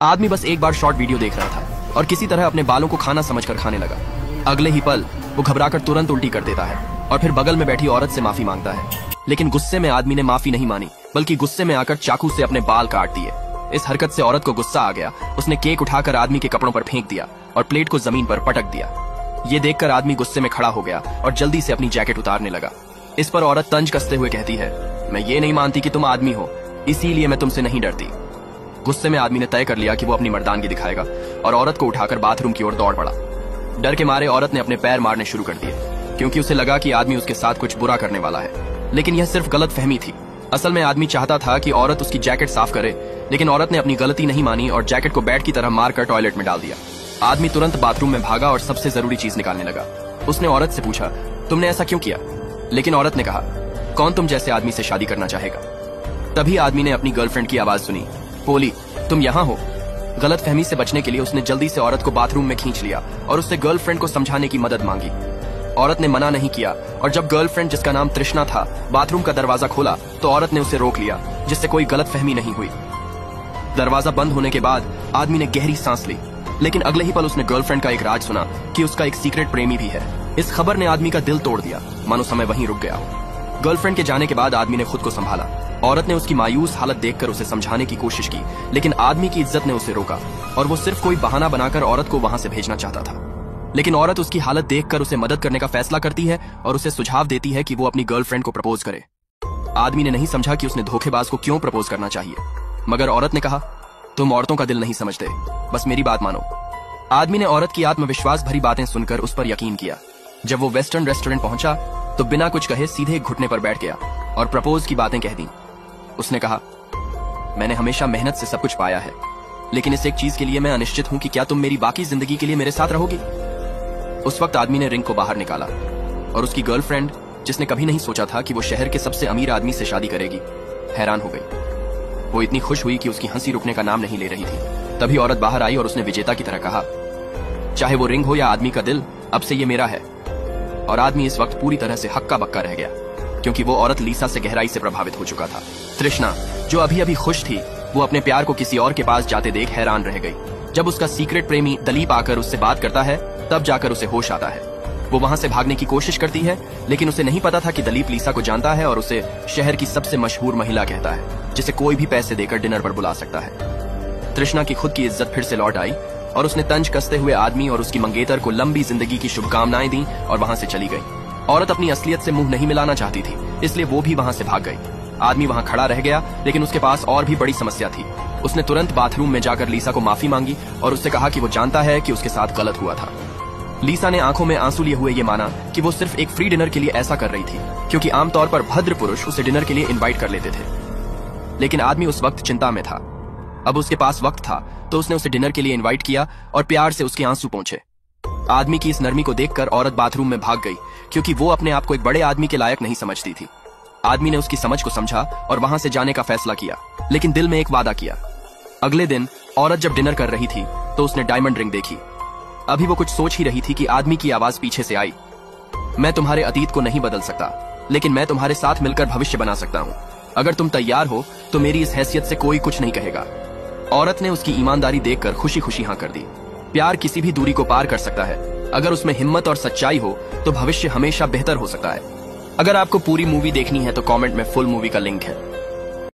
आदमी बस एक बार शॉर्ट वीडियो देख रहा था और किसी तरह अपने बालों को खाना समझकर खाने लगा। अगले ही पल वो घबराकर तुरंत उल्टी कर देता है और फिर बगल में बैठी औरत से माफी मांगता है। लेकिन गुस्से में आदमी ने माफी नहीं मानी, बल्कि गुस्से में आकर चाकू से अपने बाल काट दिए। इस हरकत से औरत को गुस्सा आ गया। उसने केक उठाकर आदमी के कपड़ों पर फेंक दिया और प्लेट को जमीन पर पटक दिया। ये देखकर आदमी गुस्से में खड़ा हो गया और जल्दी से अपनी जैकेट उतारने लगा। इस पर औरत तंज कसते हुए कहती है, मैं ये नहीं मानती कि तुम आदमी हो, इसीलिए मैं तुमसे नहीं डरती। गुस्से में आदमी ने तय कर लिया कि वो अपनी मर्दानगी दिखाएगा और औरत को उठाकर बाथरूम की ओर दौड़ पड़ा। डर के मारे औरत ने अपने पैर मारने शुरू कर दिए, क्योंकि उसे लगा कि आदमी उसके साथ कुछ बुरा करने वाला है। लेकिन यह सिर्फ गलतफहमी थी। असल में आदमी चाहता था कि औरत उसकी जैकेट साफ करे, लेकिन औरत ने अपनी गलती नहीं मानी और जैकेट को बैट की तरह मारकर टॉयलेट में डाल दिया। आदमी तुरंत बाथरूम में भागा और सबसे जरूरी चीज निकालने लगा। उसने औरत से पूछा, तुमने ऐसा क्यों किया? लेकिन औरत ने कहा, कौन तुम जैसे आदमी से शादी करना चाहेगा? तभी आदमी ने अपनी गर्लफ्रेंड की आवाज सुनी, पोली तुम यहाँ हो। गलतफहमी से बचने के लिए उसने जल्दी से औरत को बाथरूम में खींच लिया और उससे गर्लफ्रेंड को समझाने की मदद मांगी। औरत ने मना नहीं किया और जब गर्लफ्रेंड, जिसका नाम तृष्णा था, बाथरूम का दरवाजा खोला तो औरत ने उसे रोक लिया, जिससे कोई गलतफहमी नहीं हुई। दरवाजा बंद होने के बाद आदमी ने गहरी सांस ली, लेकिन अगले ही पल उसने गर्लफ्रेंड का एक राज सुना कि उसका एक सीक्रेट प्रेमी भी है। इस खबर ने आदमी का दिल तोड़ दिया, मानो समय वहीं रुक गया हो। गर्लफ्रेंड के जाने के बाद आदमी ने खुद को संभाला। औरत ने उसकी मायूस हालत देखकर उसे समझाने की कोशिश की, लेकिन आदमी की इज्जत ने उसे रोका और वो सिर्फ कोई बहाना बनाकर औरत को वहां से भेजना चाहता था। लेकिन औरत उसकी हालत देखकर उसे मदद करने का फैसला करती है और उसे सुझाव देती है कि वो अपनी गर्लफ्रेंड को प्रपोज करे। आदमी ने नहीं समझा कि उसने धोखेबाज को क्यों प्रपोज करना चाहिए, मगर औरत ने कहा, तुम औरतों का दिल नहीं समझते, बस मेरी बात मानो। आदमी ने औरत की आत्मविश्वास भरी बातें सुनकर उस पर यकीन किया। जब वो वेस्टर्न रेस्टोरेंट पहुंचा तो बिना कुछ कहे सीधे एक घुटने पर बैठ गया और प्रपोज की बातें कह दी। उसने कहा, मैंने हमेशा मेहनत से सब कुछ पाया है, लेकिन इस एक चीज के लिए मैं अनिश्चित हूं कि क्या तुम मेरी बाकी जिंदगी के लिए मेरे साथ रहोगी। उस वक्त आदमी ने रिंग को बाहर निकाला और उसकी गर्लफ्रेंड, जिसने कभी नहीं सोचा था कि वो शहर के सबसे अमीर आदमी से शादी करेगी, हैरान हो गई। वो इतनी खुश हुई कि उसकी हंसी रुकने का नाम नहीं ले रही थी। तभी औरत बाहर आई और उसने विजेता की तरह कहा, चाहे वो रिंग हो या आदमी का दिल, अब से ये मेरा है। और आदमी इस वक्त पूरी तरह से हक्का बक्का रह गया, क्योंकि वो औरत लीसा से गहराई से प्रभावित हो चुका था। तृष्णा, जो अभी अभी खुश थी, वो अपने प्यार को किसी और के पास जाते देख हैरान रह गई। जब उसका सीक्रेट प्रेमी दलीप आकर उससे बात करता है, तब जाकर उसे होश आता है। वो वहां से भागने की कोशिश करती है, लेकिन उसे नहीं पता था कि दलीप लीसा को जानता है और उसे शहर की सबसे मशहूर महिला कहता है, जिसे कोई भी पैसे देकर डिनर पर बुला सकता है। तृष्णा की खुद की इज्जत फिर से लौट आई और उसने तंज कसते हुए आदमी और उसकी मंगेतर को लंबी जिंदगी की शुभकामनाएं दी और वहां से चली गई। औरत अपनी असलियत से मुंह नहीं मिलाना चाहती थी, इसलिए वो भी वहां से भाग गई। आदमी वहां खड़ा रह गया, लेकिन उसके पास और भी बड़ी समस्या थी। उसने तुरंत बाथरूम में जाकर लीसा को माफी मांगी और उससे कहा कि वो जानता है कि उसके साथ गलत हुआ था। लीसा ने आंखों में आंसू लिए हुए ये माना कि वो सिर्फ एक फ्री डिनर के लिए ऐसा कर रही थी, क्योंकि आमतौर पर भद्र पुरुष उसे डिनर के लिए इनवाइट कर लेते थे। लेकिन आदमी उस वक्त चिंता में था। अब उसके पास वक्त था, तो उसने उसे डिनर के लिए इनवाइट किया और प्यार से उसके आंसू पोंछे। आदमी की इस नरमी को देखकर औरत बाथरूम में भाग गई, क्योंकि वो अपने आप को एक बड़े आदमी के लायक नहीं समझती थी। आदमी ने उसकी समझ को समझा और वहां से जाने का फैसला किया, लेकिन दिल में एक वादा किया। अगले दिन औरत जब डिनर कर रही थी तो उसने डायमंड रिंग देखी। अभी वो कुछ सोच ही रही थी कि आदमी की आवाज पीछे से आई, मैं तुम्हारे अतीत को नहीं बदल सकता, लेकिन मैं तुम्हारे साथ मिलकर भविष्य बना सकता हूँ। अगर तुम तैयार हो तो मेरी इस हैसियत से कोई कुछ नहीं कहेगा। औरत ने उसकी ईमानदारी देखकर खुशी खुशी हाँ कर दी। प्यार किसी भी दूरी को पार कर सकता है। अगर उसमें हिम्मत और सच्चाई हो तो भविष्य हमेशा बेहतर हो सकता है। अगर आपको पूरी मूवी देखनी है तो कमेंट में फुल मूवी का लिंक है।